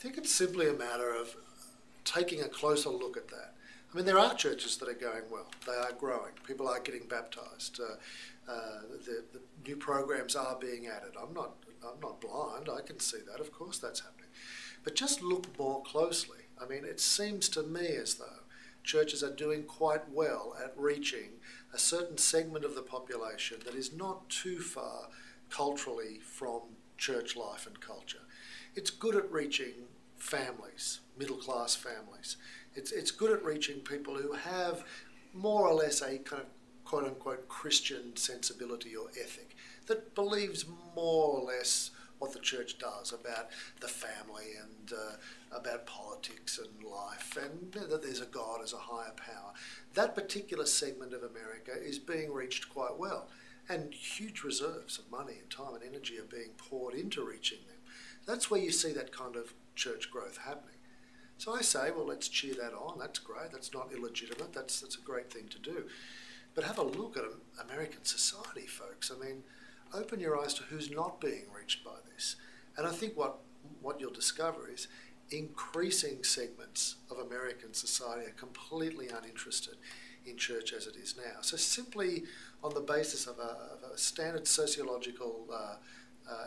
think it's simply a matter of taking a closer look at that. I mean, there are churches that are going well. They are growing. People are getting baptised. The new programs are being added. I'm not blind. I can see that. Of course, that's happening. But just look more closely. I mean, it seems to me as though churches are doing quite well at reaching a certain segment of the population that is not too far culturally from church life and culture. It's good at reaching families, middle-class families. It's good at reaching people who have more or less a kind of quote-unquote Christian sensibility or ethic that believes more or less what the church does about the family and about politics and life, and that there's a God as a higher power. That particular segment of America is being reached quite well, and huge reserves of money and time and energy are being poured into reaching them. That's where you see that kind of church growth happening. So I say, well, let's cheer that on. That's great. That's not illegitimate. That's a great thing to do. But have a look at American society, folks. I mean, open your eyes to who's not being reached by this. And I think what you'll discover is increasing segments of American society are completely uninterested in church as it is now. So simply on the basis of a standard sociological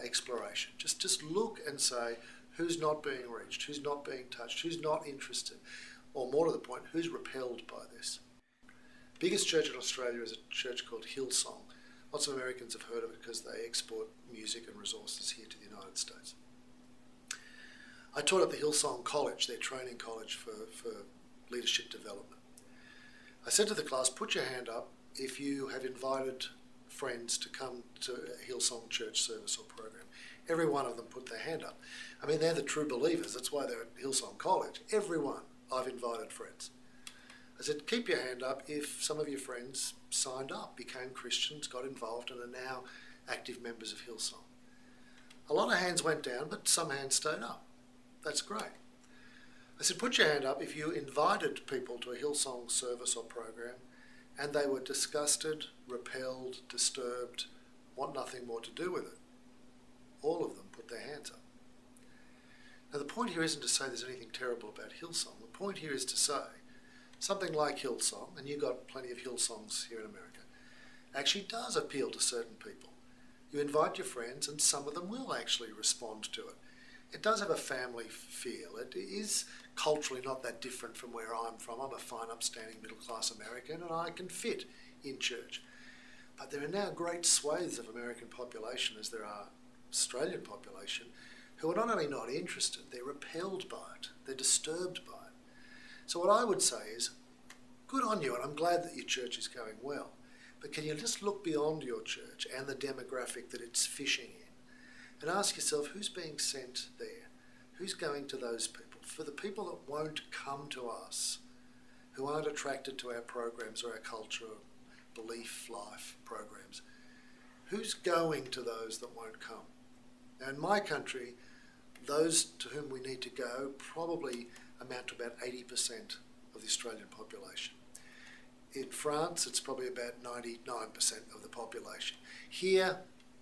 exploration, just look and say who's not being reached, who's not being touched, who's not interested, or more to the point, who's repelled by this. Biggest church in Australia is a church called Hillsong. Lots of Americans have heard of it because they export music and resources here to the United States. I taught at the Hillsong College, their training college for leadership development. I said to the class, put your hand up if you have invited friends to come to a Hillsong church service or program. Every one of them put their hand up. I mean, they're the true believers. That's why they're at Hillsong College. Everyone, I've invited friends. I said, keep your hand up if some of your friends signed up, became Christians, got involved, and are now active members of Hillsong. A lot of hands went down, but some hands stayed up. That's great. I said, put your hand up if you invited people to a Hillsong service or program and they were disgusted, repelled, disturbed, want nothing more to do with it. All of them put their hands up. Now the point here isn't to say there's anything terrible about Hillsong. The point here is to say something like Hillsong, and you've got plenty of Hillsongs here in America, actually does appeal to certain people. You invite your friends and some of them will actually respond to it. It does have a family feel. It is culturally not that different from where I'm from. I'm a fine, upstanding, middle-class American and I can fit in church. But there are now great swathes of American population, as there are Australian population, who are not only not interested, they're repelled by it, they're disturbed by it. So what I would say is, good on you, and I'm glad that your church is going well, but can you just look beyond your church and the demographic that it's fishing in and ask yourself, who's being sent there? Who's going to those people? For the people that won't come to us, who aren't attracted to our programs or our culture, belief, life programs, who's going to those that won't come? Now in my country, those to whom we need to go probably amount to about 80% of the Australian population. In France, it's probably about 99% of the population. Here,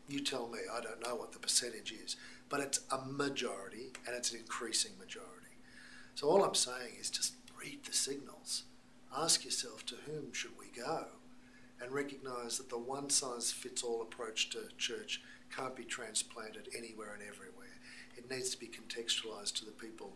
you tell me, I don't know what the percentage is, but it's a majority and it's an increasing majority. So all I'm saying is just read the signals. Ask yourself, to whom should we go? And recognise that the one-size-fits-all approach to church can't be transplanted anywhere and everywhere. It needs to be contextualised to the people